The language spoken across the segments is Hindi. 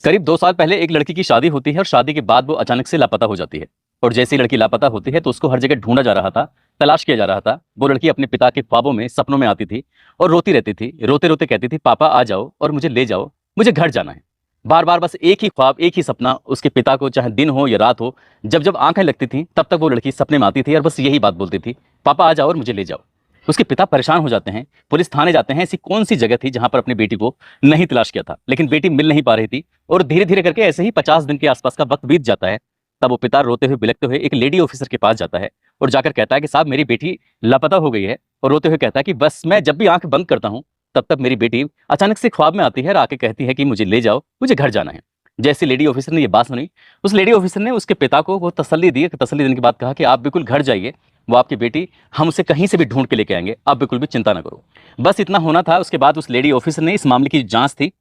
करीब 2 साल पहले एक लड़की की शादी होती है और शादी के बाद वो अचानक से लापता हो जाती है। और जैसे ही लड़की लापता होती है तो उसको हर जगह ढूंढा जा रहा था, तलाश किया जा रहा था। वो लड़की अपने पिता के ख्वाबों में, सपनों में आती थी और रोती रहती थी, रोते रोते कहती थी, पापा आ जाओ और मुझे ले जाओ, मुझे घर जाना है। बार बार बस एक ही ख्वाब, एक ही सपना उसके पिता को, चाहे दिन हो या रात हो, जब जब आंखें लगती थी तब तक वो लड़की सपने में आती थी और बस यही बात बोलती थी, पापा आ जाओ और मुझे ले जाओ। उसके पिता परेशान हो जाते हैं, पुलिस थाने जाते हैं। ऐसी कौन सी जगह थी जहां पर अपनी बेटी को नहीं तलाश किया था, लेकिन बेटी मिल नहीं पा रही थी। और धीरे धीरे करके ऐसे ही 50 दिन के आसपास का वक्त बीत जाता है। तब वो पिता रोते हुए, बिलखते हुए एक लेडी ऑफिसर के पास जाता है और जाकर कहता है कि साहब, मेरी बेटी लापता हो गई है। और रोते हुए कहता है कि बस मैं जब भी आंख बंद करता हूं तब तक मेरी बेटी अचानक से ख्वाब में आती है और आके कहती है कि मुझे ले जाओ, मुझे घर जाना है। जैसे लेडी ऑफिसर ने ये बात सुनी, उस लेडी ऑफिसर ने उसके पिता को वो तसल्ली दी। तसल्ली देने के बाद कहा कि आप बिल्कुल घर जाइए, वो आपकी बेटी, हम उसे कहीं से भी ढूंढ के लेके आएंगे, आप बिल्कुल भी चिंता ना करो। बस इतना होना था। उसके बाद उस लेडी ऑफिसर ने इस मामले की जांच थी,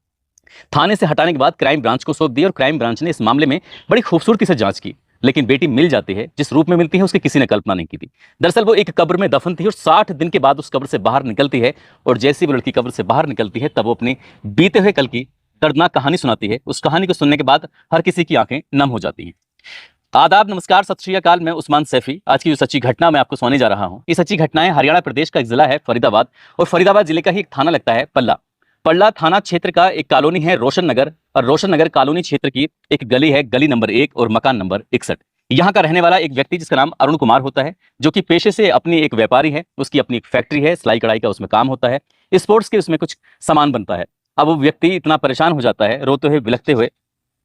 थाने से हटाने के बाद क्राइम ब्रांच को सौंप दी और क्राइम ब्रांच ने इस मामले में बड़ी खूबसूरती से जांच की। लेकिन बेटी मिल जाती है, जिस रूप में मिलती है उसकी किसी ने कल्पना नहीं की थी। दरअसल वो एक कब्र में दफन थी और 60 दिन के बाद उस कब्र से बाहर निकलती है। और जैसे ही वो लड़की कब्र से बाहर निकलती है तब वो अपने बीते हुए कल की दर्दनाक कहानी सुनाती है। उस कहानी को सुनने के बाद हर किसी की आंखें नम हो जाती हैं। आदाब, नमस्कार, सत श्री अकाल। मैं उस्मान सैफी। आज की जो सच्ची घटना मैं आपको सुनाने जा रहा हूं, ये सच्ची घटना है हरियाणा प्रदेश का एक जिला है फरीदाबाद, और फरीदाबाद जिले का ही एक थाना लगता है पल्ला। पल्ला थाना क्षेत्र का एक कॉलोनी है रोशन नगर, और रोशन नगर कॉलोनी क्षेत्र की एक गली है, गली नंबर 1 और मकान नंबर 61। यहाँ का रहने वाला एक व्यक्ति जिसका नाम अरुण कुमार होता है, जो कि पेशे से अपनी एक व्यापारी है। उसकी अपनी एक फैक्ट्री है, सिलाई कढ़ाई का उसमें काम होता है, स्पोर्ट्स के उसमें कुछ सामान बनता है। अब वो व्यक्ति इतना परेशान हो जाता है, रोते हुए, बिलखते हुए,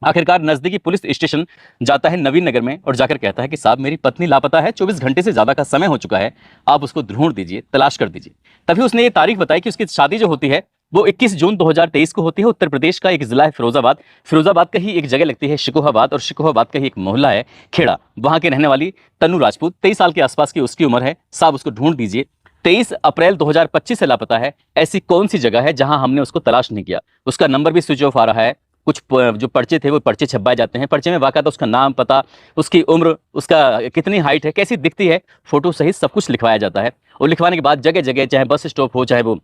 आखिरकार नजदीकी पुलिस स्टेशन जाता है नवीन नगर में और जाकर कहता है कि साहब, मेरी पत्नी लापता है, 24 घंटे से ज्यादा का समय हो चुका है, आप उसको ढूंढ दीजिए, तलाश कर दीजिए। तभी उसने ये तारीख बताई कि उसकी शादी जो होती है वो 21 जून 2023 को होती है। उत्तर प्रदेश का एक जिला है फिरोजाबाद, फिरोजाबाद का ही एक जगह लगती है शिकोहाबाद, और शिकोहाबाद का ही एक मोहल्ला है खेड़ा। वहां के रहने वाली तन्नू राजपूत, 23 साल के आसपास की उसकी उम्र है। साहब, उसको ढूंढ दीजिए। 23 अप्रैल 2025 से लापता है। ऐसी कौन सी जगह है जहां हमने उसको तलाश नहीं किया? उसका नंबर भी स्विच ऑफ आ रहा है। कुछ जो पर्चे थे वो पर्चे छपवाए जाते हैं, पर्चे में बाकायदा उसका नाम, पता, उसकी उम्र, उसका कितनी हाइट है, कैसी दिखती है, फोटो सहित सब कुछ लिखवाया जाता है। और लिखवाने के बाद जगह जगह, चाहे बस स्टॉप हो, चाहे वो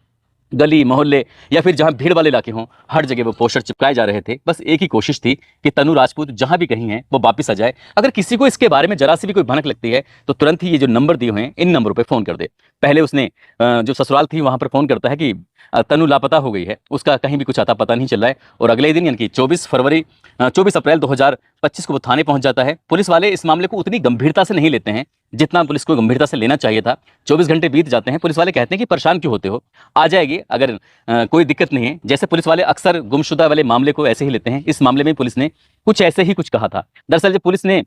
गली मोहल्ले या फिर जहां भीड़ वाले इलाके हों, हर जगह वो पोस्टर चिपकाए जा रहे थे। बस एक ही कोशिश थी कि तन्नू राजपूत जहां भी कहीं है वो वापस आ जाए। अगर किसी को इसके बारे में जरा सी भी कोई भनक लगती है तो तुरंत ही ये जो नंबर दिए हुए हैं इन नंबरों पे फोन कर दे। पहले उसने जो ससुराल थी वहां पर फोन करता है कि तन्नू लापता हो गई है, उसका कहीं भी कुछ आता पता नहीं चल रहा है। और अगले दिन यानी कि 24 अप्रैल 2025 को वो थाने पहुंच जाता है। पुलिस वाले इस मामले को उतनी गंभीरता से नहीं लेते हैं जितना पुलिस को गंभीरता से लेना चाहिए था। 24 घंटे बीत जाते हैं। पुलिस वाले कहते हैं कि परेशान क्यों होते हो, आ जाएगी, अगर कोई दिक्कत नहीं है। जैसे पुलिस वाले अक्सर गुमशुदा वाले मामले को ऐसे ही लेते हैं, इस मामले में पुलिस ने कुछ ऐसे ही कुछ कहा था। दरअसल जब पुलिस ने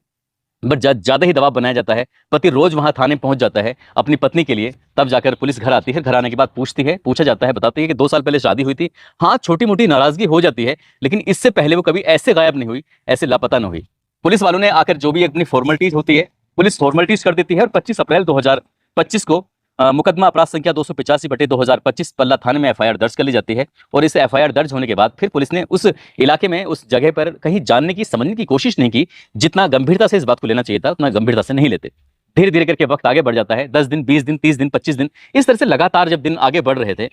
बट ज्यादा ही दबाव बनाया जाता है, पति रोज वहां थाने पहुंच जाता है अपनी पत्नी के लिए, तब जाकर पुलिस घर आती है। घर आने के बाद पूछती है, पूछा जाता है, बताती है कि 2 साल पहले शादी हुई थी। हाँ, छोटी मोटी नाराजगी हो जाती है, लेकिन इससे पहले वो कभी ऐसे गायब नहीं हुई, ऐसे लापता नहीं हुई। पुलिस वालों ने आकर जो भी अपनी फॉर्मेलिटीज होती है, पुलिस फॉर्मेलिटीज कर देती है। और 25 अप्रैल 2025 को मुकदमा अपराध संख्या 285/2025 पल्ला थाने में एफआईआर दर्ज कर ली जाती है। और इस एफआईआर दर्ज होने के बाद फिर पुलिस ने उस इलाके में, उस जगह पर कहीं जानने की, समझने की कोशिश नहीं की। जितना गंभीरता से इस बात को लेना चाहिए था उतना गंभीरता से नहीं लेते। धीरे धीरे करके वक्त आगे बढ़ जाता है। 10 दिन, 20 दिन, 30 दिन, 25 दिन, इस तरह से लगातार जब दिन आगे बढ़ रहे थे,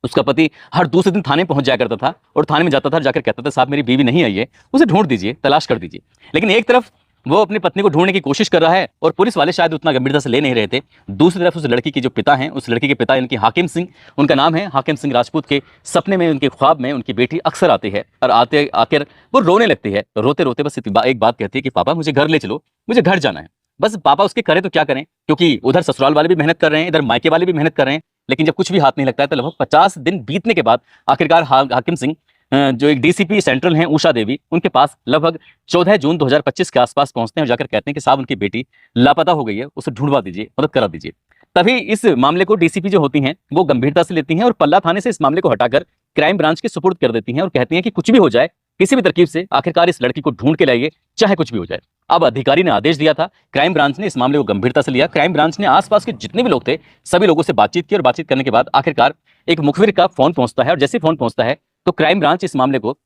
उसका पति हर दूसरे दिन थाने पहुंच जाया करता था और थाने में जाता था, जाकर कहता था, साहब, मेरी बीवी नहीं आई है, उसे ढूंढ दीजिए, तलाश कर दीजिए। लेकिन एक तरफ वो अपनी पत्नी को ढूंढने की कोशिश कर रहा है और पुलिस वाले शायद उतना गंभीरता से ले नहीं रहे थे। दूसरी तरफ उस लड़की के जो पिता हैं, उस लड़की के पिता यानी कि हाकिम सिंह, उनका नाम है हाकिम सिंह राजपूत, के सपने में, उनके ख्वाब में उनकी बेटी अक्सर आती है और आते आकर वो रोने लगती है। रोते रोते बस एक बात कहती है कि पापा, मुझे घर ले चलो, मुझे घर जाना है। बस पापा उसके करें तो क्या करें, क्योंकि उधर ससुराल वाले भी मेहनत कर रहे हैं, इधर मायके वाले भी मेहनत कर रहे हैं, लेकिन जब कुछ भी हाथ नहीं लगता है तो लगभग 50 दिन बीतने के बाद आखिरकार हाकिम सिंह, जो एक डीसीपी सेंट्रल हैं उषा देवी, उनके पास लगभग 14 जून 2025 के आसपास पहुंचते हैं और जाकर कहते हैं कि साहब, उनकी बेटी लापता हो गई है, उसे ढूंढवा दीजिए, मदद करा दीजिए। तभी इस मामले को डीसीपी जो होती हैं वो गंभीरता से लेती हैं और पल्ला थाने से इस मामले को हटाकर क्राइम ब्रांच के सुपुर्द कर देती हैं और कहती हैं कि कुछ भी हो जाए, किसी भी तरकीब से आखिरकार इस लड़की को ढूंढ के लाइए, चाहे कुछ भी हो जाए। अब अधिकारी ने आदेश दिया था, क्राइम ब्रांच ने इस मामले को गंभीरता से लिया। क्राइम ब्रांच ने आसपास के जितने भी लोग थे सभी लोगों से बातचीत की और बातचीत करने के बाद आखिरकार एक मुखबिर का फोन पहुंचता है। और जैसे फोन पहुंचता है तो क्राइम ब्रांच इस मामले को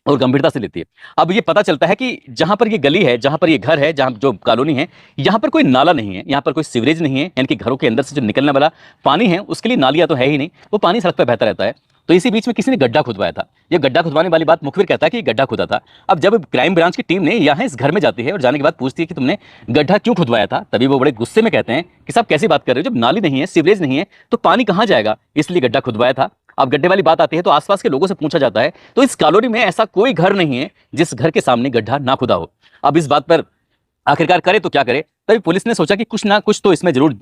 और गंभीरता से लेती है। अब ये पता चलता है कि जहां पर ये गली है, जहां पर ये घर है, जहां जो कॉलोनी है, यहां पर कोई नाला नहीं है, यहां पर कोई सीवरेज नहीं है, यानी कि घरों के अंदर से जो निकलने वाला पानी है उसके लिए नालियां तो है ही नहीं, वो पानी सड़क पर बहता रहता है। तो इसी बीच में किसी ने गड्ढा खुदवाया था। ये गड्ढा खुदवाने वाली बात मुखबिर कहता है कि ये गड्ढा खुदा था। अब जब क्राइम ब्रांच की टीम ने यहाँ इस घर में जाती है और जाने के बाद पूछती है कि तुमने गड्ढा क्यों खुदवाया था, तभी वो बड़े गुस्से में कहते हैं कि साहब कैसी बात कर रहे हो, जब नाली नहीं है, सीवरेज नहीं है, तो पानी कहाँ जाएगा, इसलिए गड्ढा खुदवाया था। अब गड्ढे वाली बात आती है तो आसपास के लोगों से पूछा जाता है, तो इस कॉलोनी में ऐसा कोई घर नहीं है जिस घर के सामने गड्ढा ना खुदा हो। अब इस बात पर आखिरकार करे तो क्या करे, तभी पुलिस ने सोचा कि कुछ ना कुछ तो इसमें जरूर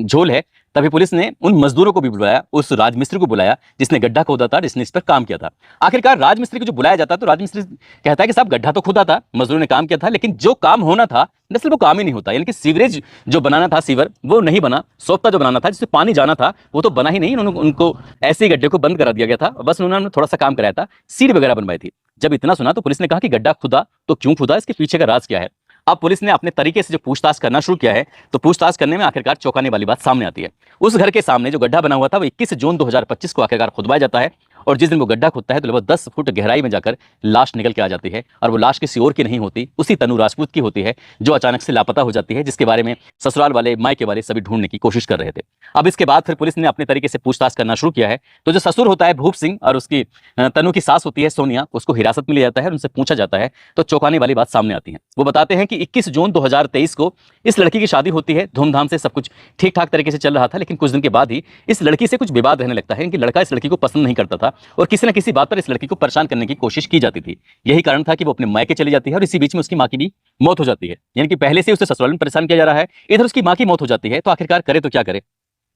झोल है। तभी पुलिस ने उन मजदूरों को भी बुलाया, उस राजमिस्त्री को बुलाया जिसने गड्ढा खोदा था, जिसने इस पर काम किया था। आखिरकार राजमिस्त्री को जो बुलाया जाता है तो राजमिस्त्री कहता है कि साहब गड्ढा तो खुदा था, मजदूरों ने काम किया था, लेकिन जो काम होना था दरअसल वो काम ही नहीं होता। यानी कि सीवरेज जो बनाना था, सीवर, वो नहीं बना। सोपता जो बनाना था, जिससे पानी जाना था, वो तो बना ही नहीं। उन्होंने उनको ऐसे ही गड्ढे को बंद करा दिया गया था, बस उन्होंने थोड़ा सा काम कराया था, सीढ़ी वगैरह बनवाई थी। जब इतना सुना तो पुलिस ने कहा कि गड्ढा खुदा तो क्यों खुदा, इसके पीछे का राज क्या है। अब पुलिस ने अपने तरीके से जो पूछताछ करना शुरू किया है, तो पूछताछ करने में आखिरकार चौंकाने वाली बात सामने आती है। उस घर के सामने जो गड्ढा बना हुआ था वो 21 जून 2025 को आखिरकार खुदवाया जाता है, और जिस दिन वो गड्ढा खुदता है तो लगभग 10 फुट गहराई में जाकर लाश निकल के आ जाती है। और वो लाश किसी और की नहीं होती, उसी तनु राजपूत की होती है, जो अचानक से लापता हो जाती है, जिसके बारे में ससुराल वाले, मायके वाले सभी ढूंढने की कोशिश कर रहे थे। अब इसके बाद फिर पुलिस ने अपने तरीके से पूछताछ करना शुरू किया है। तो जो ससुर होता है भूप सिंह और उसकी तनु की सास होती है सोनिया, उसको हिरासत में लिया जाता है और उनसे पूछा जाता है। तो चौंकाने वाली बात सामने आती है। वो बताते हैं कि 21 जून 2023 को इस लड़की की शादी होती है, धूमधाम से, सब कुछ ठीक ठाक तरीके से चल रहा था। लेकिन कुछ दिन के बाद ही इस लड़की से कुछ विवाद रहने लगता है कि लड़का इस लड़की को पसंद नहीं करता था और किसी न किसी बात पर इस लड़की को परेशान करने की कोशिश की जाती थी। यही कारण था कि वो अपने मायके चली जाती है और इसी बीच में उसकी मां की भी मौत हो जाती है। यानी कि पहले से उसे ससुराल में परेशान किया जा रहा है, इधर उसकी मां की मौत हो जाती है। तो आखिरकार करे तो क्या करे।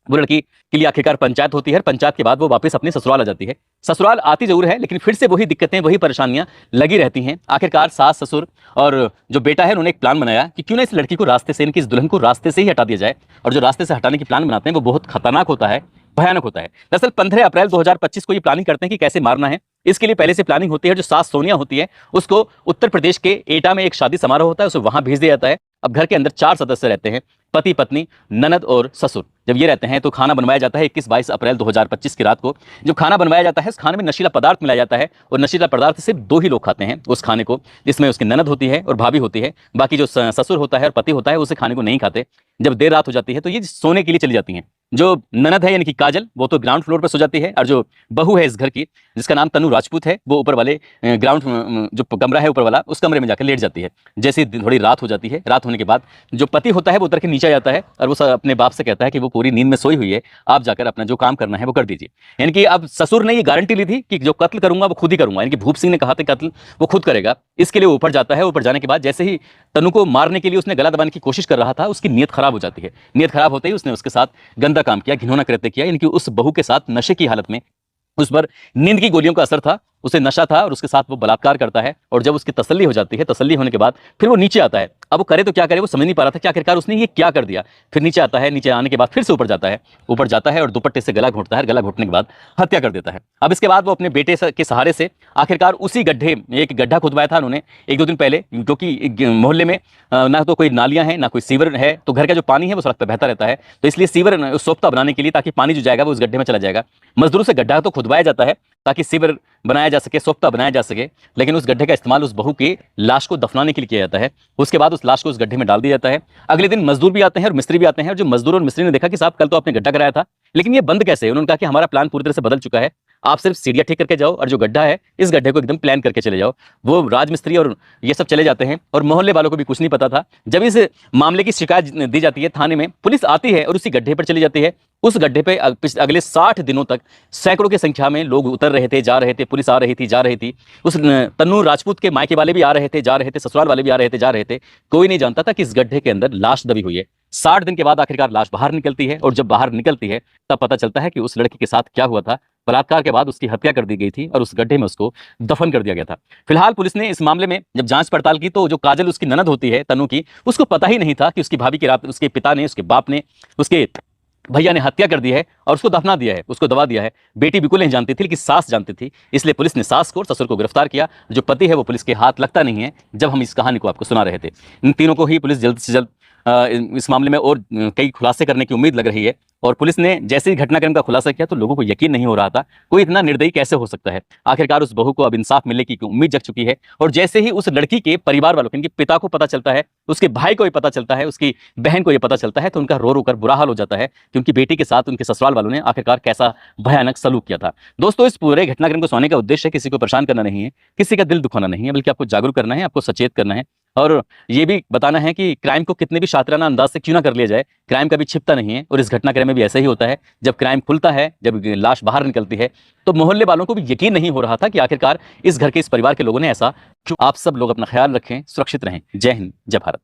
वो लड़की के लिए आखिरकार पंचायत होती है, पंचायत के बाद वो वापस अपने ससुराल आ जाती है। ससुराल आती जरूर है, लेकिन फिर से वही दिक्कतें, वही परेशानियां लगी रहती हैं। आखिरकार सास, ससुर और जो बेटा है, उन्होंने एक प्लान बनाया कि क्यों ना इस लड़की को रास्ते से, इनकी इस दुल्हन को रास्ते से ही हटा दिया जाए। और जो रास्ते से हटाने की प्लान बनाते हैं वो बहुत खतरनाक होता है, भयानक होता है। दरअसल 15 अप्रैल 2025 को ये प्लानिंग करते हैं कि कैसे मारना है। इसके लिए पहले से प्लानिंग होती है। जो सास सोनिया होती है उसको उत्तर प्रदेश के एटा में एक शादी समारोह होता है, उसे वहां भेज दिया जाता है। अब घर के अंदर 4 सदस्य रहते हैं, पति, पत्नी, ननद और ससुर। जब ये रहते हैं तो खाना बनवाया जाता है 21-22 अप्रैल 2025 की रात को। जो खाना बनवाया जाता है उस खाने में नशीला पदार्थ मिलाया जाता है, और नशीला पदार्थ सिर्फ 2 ही लोग खाते हैं उस खाने को, जिसमें उसकी ननद होती है और भाभी होती है। बाकी जो ससुर होता है और पति होता है उसे खाने को नहीं खाते। जब देर रात हो जाती है तो ये सोने के लिए चली जाती हैं। जो ननद है यानी कि काजल, वो तो ग्राउंड फ्लोर पर सो जाती है, और जो बहू है इस घर की, जिसका नाम तनु राजपूत है, वो ऊपर वाले ग्राउंड जो कमरा है ऊपर वाला, उस कमरे में जाकर लेट जाती है। जैसे थोड़ी रात हो जाती है, रात होने के बाद जो पति होता है वो उतर के नीचे जाता है और वो अपने बाप से कहता है कि वो पूरी नींद में सोई हुई है, आप जाकर अपना जो काम करना है वो कर दीजिए। यानी कि अब ससुर ने ये गारंटी ली थी कि जो कत्ल करूंगा वो खुद ही करूंगा, यानी कि भूप सिंह ने कहा था कत्ल वो खुद करेगा। इसके लिए ऊपर जाता है। ऊपर जाने के बाद जैसे ही तनु को मारने के लिए उसने गला दबाने की कोशिश कर रहा था, उसकी नीयत खराब हो जाती है। नीयत खराब होते ही उसने उसके साथ गंदा काम किया, घिनौना कृत्य किया। यानी कि उस बहू के साथ नशे की हालत में, उस पर नींद की गोलियों का असर था, उसे नशा था, और उसके साथ वो बलात्कार करता है। और जब उसकी तसल्ली हो जाती है, तसल्ली होने के बाद फिर वो नीचे आता है। अब वो करे तो क्या करे, वो समझ नहीं पा रहा था कि आखिरकार उसने ये क्या कर दिया। फिर नीचे आता है, नीचे आने के बाद फिर से ऊपर जाता है, ऊपर जाता है और दुपट्टे से गला घोंटता है। गला घोंटने के बाद हत्या कर देता है। अब इसके बाद वो अपने बेटे के सहारे से आखिरकार उसी गड्ढे, एक गड्ढा खुदवाया था उन्होंने 1-2 दिन पहले, क्योंकि मोहल्ले में ना तो कोई नालियां हैं ना कोई सीवर है, तो घर का जो पानी है वो सड़क पर बहता रहता है। तो इसलिए सीवर सोख्ता बनाने के लिए, ताकि पानी जो जाएगा वो उस गड्ढे में चला जाएगा। मजदूरों से गड्ढा तो खुदवाया जाता है ताकि सीवर बनाया जा सके, सोख्ता बनाया जा सके, लेकिन उस गड्ढे का इस्तेमाल उस बहू की लाश को दफनाने के लिए किया जाता है। उसके बाद उस लाश को उस गड्ढे में डाल दिया जाता है। अगले दिन मजदूर भी आते हैं और मिस्त्री भी आते हैं, और जो मजदूर और मिस्त्री ने देखा कि साहब कल तो आपने गड्ढा कराया था, लेकिन ये बंद कैसे है। उन्होंने कहा कि हमारा प्लान पूरी तरह से बदल चुका है, आप सिर्फ सीढ़ियां ठीक करके जाओ और जो गड्ढा है इस गड्ढे को एकदम प्लान करके चले जाओ। वो राजमिस्त्री और ये सब चले जाते हैं, और मोहल्ले वालों को भी कुछ नहीं पता था। जब इस मामले की शिकायत दी जाती है थाने में, पुलिस आती है और उसी गड्ढे पर चली जाती है। उस गड्ढे पे अगले 60 दिनों तक सैकड़ों की संख्या में लोग उतर रहे थे, जा रहे थे, पुलिस आ रही थी, जा रही थी। उस तन्नू राजपूत के मायके वाले भी आ रहे थे, जा रहे थे, ससुराल वाले भी आ रहे थे, जा रहे थे। कोई नहीं जानता था कि इस गड्ढे के अंदर लाश दबी हुई है। 60 दिन के बाद आखिरकार लाश बाहर निकलती है, और जब बाहर निकलती है तब पता चलता है कि उस लड़की के साथ क्या हुआ था। बलात्कार के बाद उसकी हत्या कर दी गई थी और उस गड्ढे में उसको दफन कर दिया गया था। फिलहाल पुलिस ने इस मामले में जब जांच पड़ताल की, तो जो काजल उसकी ननद होती है तनु की, उसको पता ही नहीं था कि उसकी भाभी की रात उसके पिता ने, उसके बाप ने, उसके भैया ने हत्या कर दी है और उसको दफना दिया है, उसको दबा दिया है। बेटी बिल्कुल नहीं जानती थी, लेकिन सास जानती थी। इसलिए पुलिस ने सास को और ससुर को गिरफ्तार किया। जो पति है वो पुलिस के हाथ लगता नहीं है। जब हम इस कहानी को आपको सुना रहे थे, इन तीनों को ही पुलिस जल्द से जल्द इस मामले में और कई खुलासे करने की उम्मीद लग रही है। और पुलिस ने जैसे ही घटनाक्रम का खुलासा किया तो लोगों को यकीन नहीं हो रहा था, कोई इतना निर्दयी कैसे हो सकता है। आखिरकार उस बहू को अब इंसाफ मिलने की उम्मीद जग चुकी है। और जैसे ही उस लड़की के परिवार वालों को, इनके पिता को पता चलता है, उसके भाई को ये पता चलता है, उसकी बहन को ये पता चलता है, तो उनका रो रो कर बुरा हाल हो जाता है कि उनकी बेटी के साथ उनके ससुराल वालों ने आखिरकार कैसा भयानक सलूक किया था। दोस्तों, इस पूरे घटनाक्रम को सुनाने का उद्देश्य किसी को परेशान करना नहीं है, किसी का दिल दुखाना नहीं है, बल्कि आपको जागरूक करना है, आपको सचेत करना है और ये भी बताना है कि क्राइम को कितने भी शातिराना अंदाज से क्यों ना कर लिया जाए, क्राइम कभी छिपता नहीं है। और इस घटनाक्रम में भी ऐसा ही होता है, जब क्राइम खुलता है, जब लाश बाहर निकलती है, तो मोहल्ले वालों को भी यकीन नहीं हो रहा था कि आखिरकार इस घर के, इस परिवार के लोगों ने ऐसा क्यों। आप सब लोग अपना ख्याल रखें, सुरक्षित रहें। जय हिंद, जय भारत।